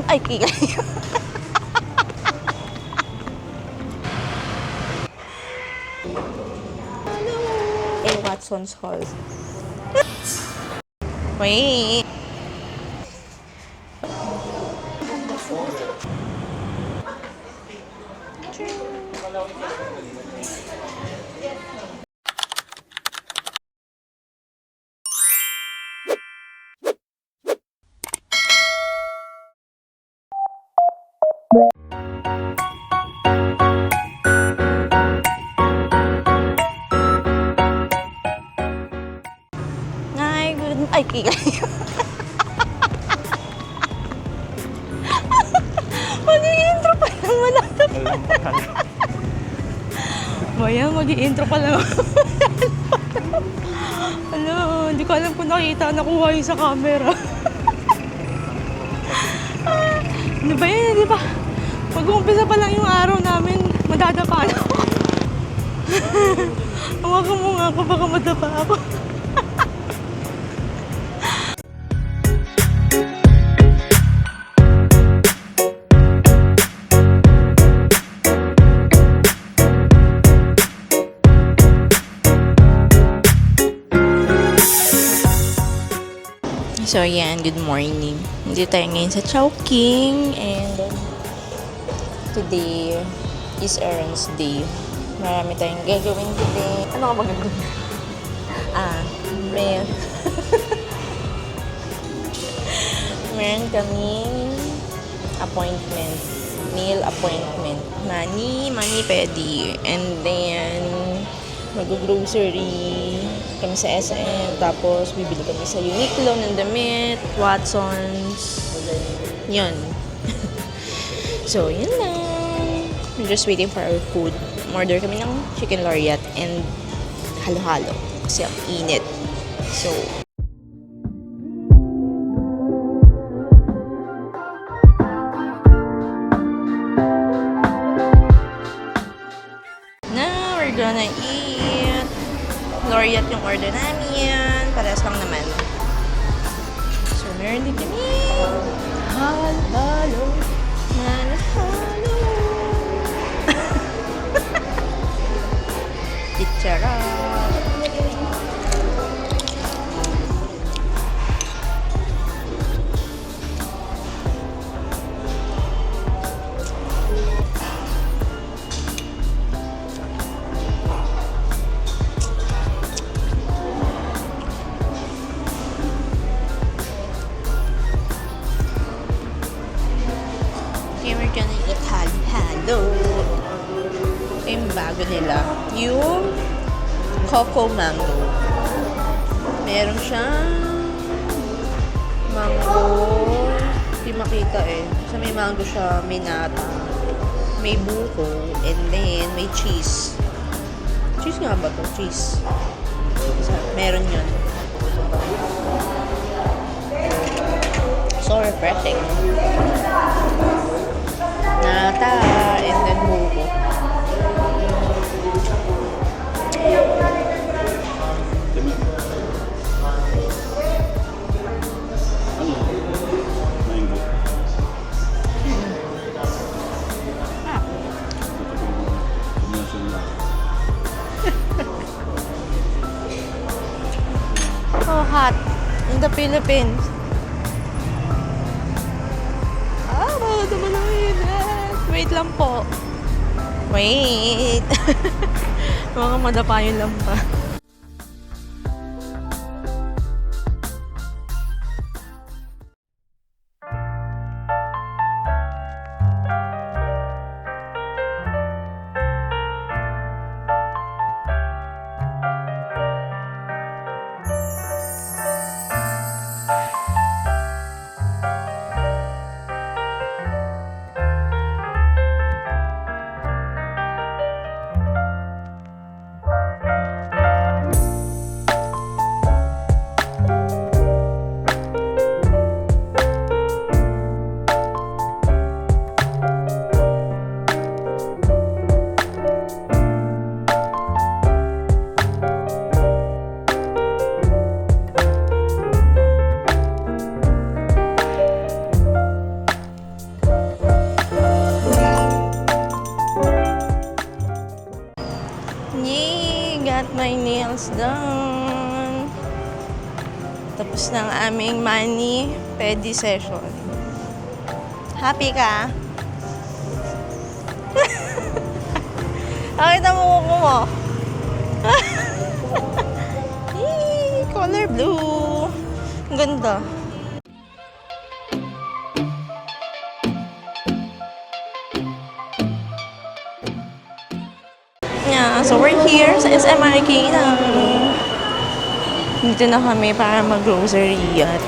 Ay, kikay. A. Watson's Hall. Wait. Ay, kikay. Mag-i-intro pa lang. Wala na pa. Maya, mag-i-intro pa lang. Ano, hindi ko alam kung nakita, nakuha yun sa camera. Ano ba yun, di ba? Mag-uumpisa pa lang yung araw namin, madadapa na ako. Hawakan mo nga ako, baka madapa ako. So, yan. Good morning. Hindi tayo ngayon sa Chowking. And today is errands day. Marami tayong gagawin today. Ano ka ba gagawin? Meron kaming appointment. Nail appointment. Mani pedi. And then, mag-grocery kami sa SM, tapos bibili kami sa Uniqlo ng damit, Watson's, yun. So, yun lang. We're just waiting for our food. Order kami ng chicken laureate and halo-halo kasi ang init. So, now we're gonna eat. Laureate yung order namin. Parehas lang naman. So, meron din kami. Halo-halo. Halo-halo. Chicharap. Okay, we're gonna eat halo-halo. Yung bago nila. Yung Coco Mango. Meron siyang mango. Hindi makita eh. So, may mango siya, may nata, may buko, and then may cheese. Cheese nga ba to? Cheese. So, meron yun. So refreshing. Nata, and then buko. So hot in the Philippines. Bakit naman ang init? Wait lang po. Wait. Mga madapa yung lampa. nails done. Tapos na ang aming mani pedi session. Happy ka? Nakita mo kuko mo? Color blue. Ang ganda. Yeah, so we're here sa SM Marikina. Dito na kami para mag-grocery at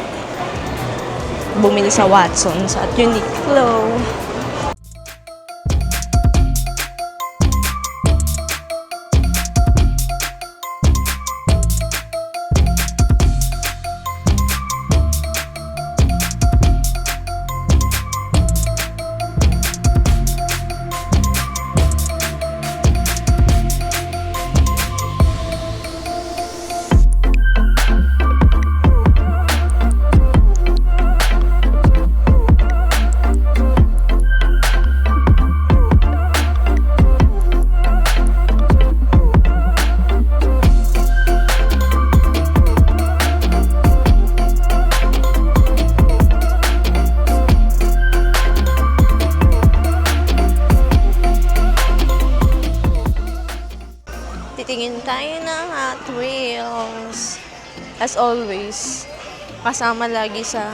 bumili sa Watsons at Uniqlo. Titingin tayo ng Hot Wheels. As always, kasama lagi sa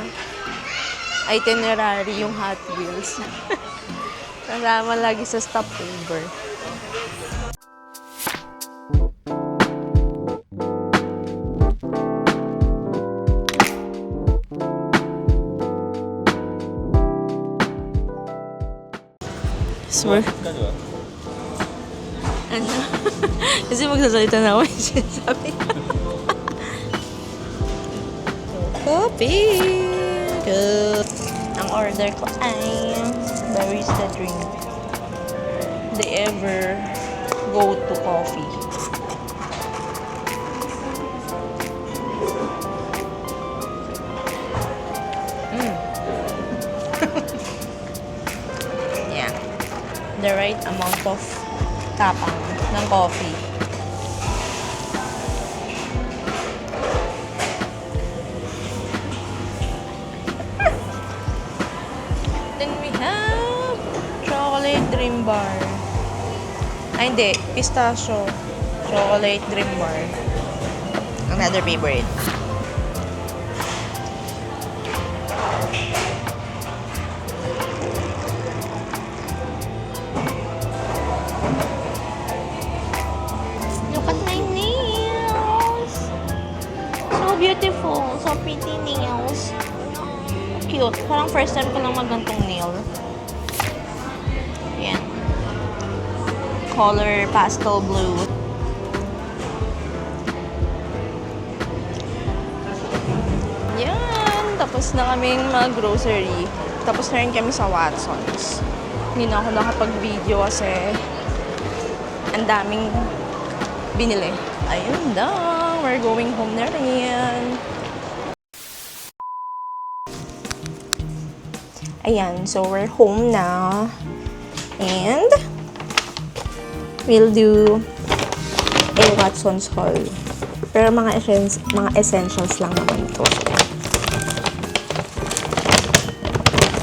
itinerary yung Hot Wheels. Kasama lagi sa stopover. Swear. Ano? Kasi magsasalita na ako yung sinasabi. Coffee! Good. Ang order ko ay barista drink. They ever go to coffee. Yeah. The right amount of tapang ng coffee. Then we have chocolate dream bar. Ay, hindi. Pistachio. Chocolate dream bar. Another favorite. Look at my nails. So beautiful. So pretty nails. Cute. Parang first time ko lang magantong nail. Ayan. Color pastel blue. Yan. Tapos na kaming mag-grocery. Tapos na rin kami sa Watsons. Hindi na ako nakapag-video kasi ang daming binili. Ayun daw. We're going home na rin. Ayan. So, we're home na. And we'll do a Watsons haul. Pero mga essentials lang naman ito.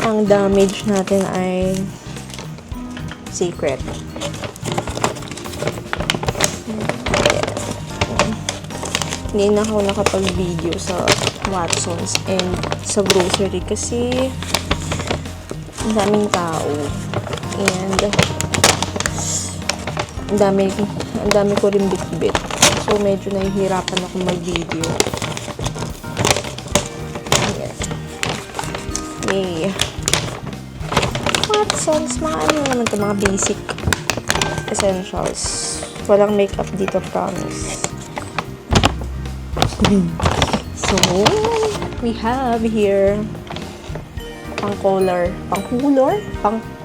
Ang damage natin ay secret. Hindi na ako nakapag-video sa Watsons and sa grocery kasi ang daming tao. And ang dami ko rin bit-bit. So, medyo nahihirapan ako mag-video. Ayan. Yay. Watsons, mga ano naman ito, mga basic essentials. Walang makeup dito, promise. So, we have here pang-color,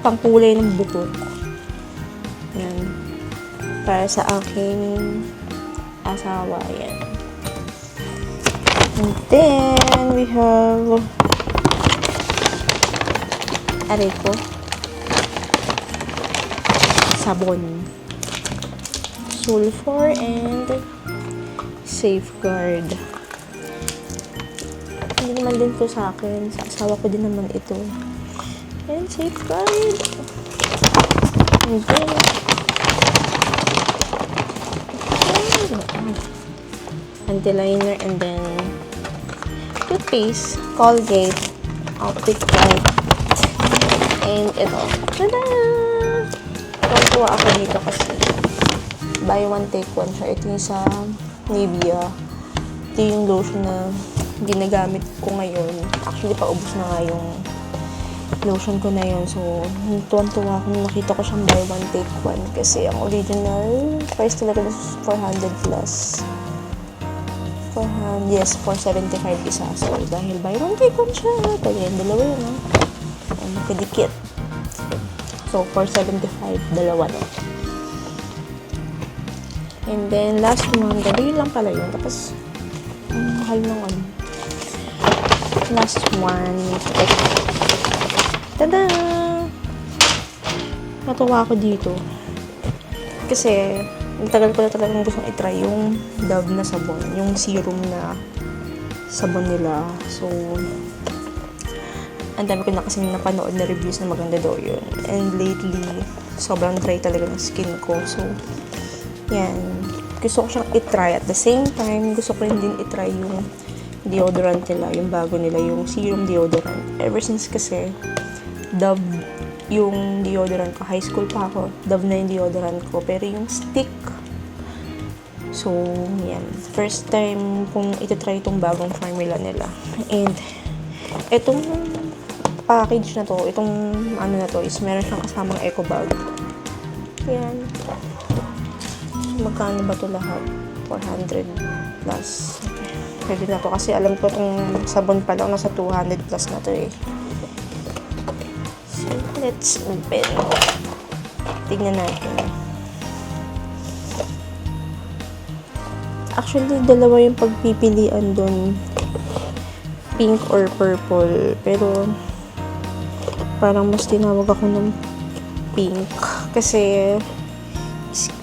pang-kulay ng buhok. Yan. Para sa aking asawa. Yan. And then, we have aray ko. Sabon. Sulfur and Safeguard. Hindi naman din to sa akin. Sa asawa ko din naman ito. And Safeguard. And then, anti-liner, and then toothpaste, Colgate, Optic White, and ito. Tada! Tuwa ako dito kasi buy one take one siya. Ito yung sa Nivea. Ito yung lotion na ginagamit ko ngayon. Actually, paubos na nga yung lotion ko na yun. So, tuwan-tuwa ako nung nakita ko siyang buy one take one kasi ang original price talaga is 400 plus. 400, yes, 475 isa. So, dahil buy one take one siya, tayo yung dalawa yun, ha? Magkadikit. So, 475, dalawa na. And then, last one, dali lang pala yun. Tapos, mahal ng ano. Last one, tada! Natuwa ako dito. Kasi, ang tagal ko na talagang gustong itry yung Dove na sabon. Yung serum na sabon nila. So, ang dami ko na kasi napanood na reviews na maganda daw yun. And lately, sobrang dry talaga ng skin ko. So, yan. Gusto ko siyang itry. At the same time, gusto ko rin din itry yung deodorant nila. Yung bago nila, yung serum deodorant. Ever since kasi, Dove yung deodorant ko. High school pa ako. Dove na yung deodorant ko. Pero yung stick, so, yan. First time kung ititry itong bagong formula nila. And, itong package na to, itong ano na to, is meron siyang kasamang eco bag. Yan. Magkano ba to lahat? 400 plus. Pwede na to kasi alam ko itong sabon pa lang nasa 200 plus na to eh. So, let's open. Tignan natin. Actually, dalawa yung pagpipilian dun. Pink or purple. Pero, parang mas tinawag ako ng pink. Kasi,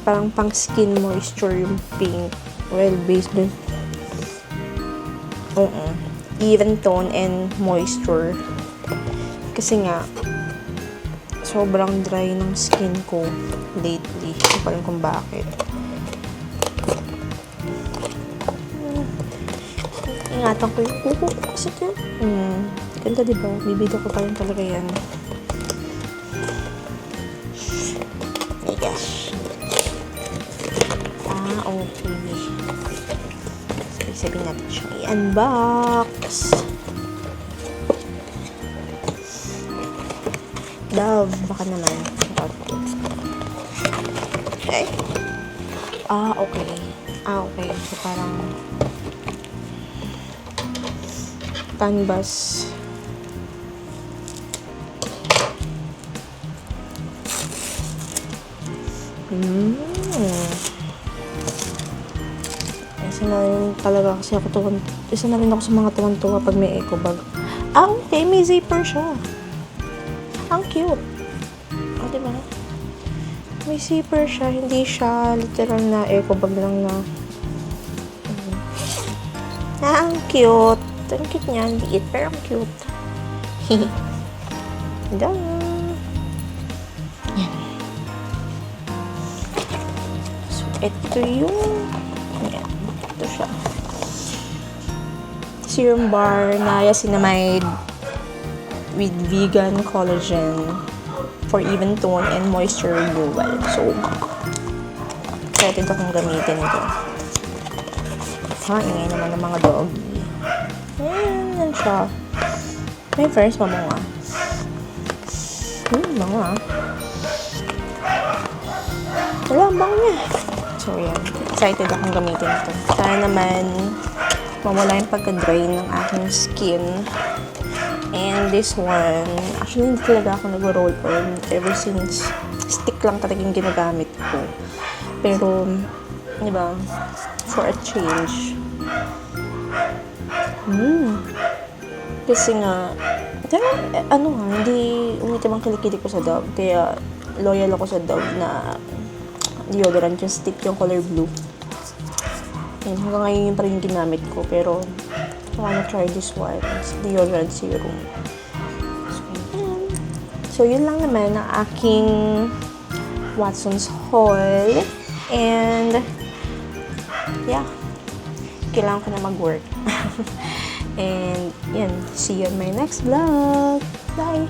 parang pang skin moisture yung pink. Well, based dun. Even tone and moisture. Kasi nga, sobrang dry ng skin ko lately. Hindi ko alam kung bakit. Ingatan ko yung kuko ko kasi ito. Ganda diba? Bibida ko pa rin talaga yan. Oh my gosh. Okay. So, sabihin natin siyang i-unbox. Dove, baka naman. Okay. Okay. Okay. So, parang canvas. Isa na rin talaga kasi ako isa na rin ako sa mga tuwan-tuwa pag may eco bag. Okay, may zipper siya. Ang cute. Diba? May zipper siya, hindi siya literal na eco bag lang na. Ang cute. Ang cute niya, liit, pero ang cute. Yan. So, ito yung ito siya. Serum bar, niacinamide with vegan collagen for even tone and moisture renewal. So, excited akong gamitin ito. Ingay naman ng mga doggy. Ayan siya. May first, mamunga. Mga. Wala, ang bang niya. So, yan. Excited akong gamitin ito. Sana naman mamula yung pagka-dry ng aking skin. And this one, actually hindi talaga ako nag-roll on ever since. Stick lang talaga yung ginagamit ko. Pero, di ba, for a change. Kasi nga, hindi umitim ang kilikili ko sa Dove. Kaya, loyal ako sa Dove na deodorant, yung stick, yung color blue. Yun, hanggang ngayon yun pa rin yung ginamit ko. Pero, I wanna try this one. It's deodorant serum. So, yun lang naman ang aking Watson's haul. And, yeah. Kailangan ko na mag-work. And, yan. See you in my next vlog. Bye!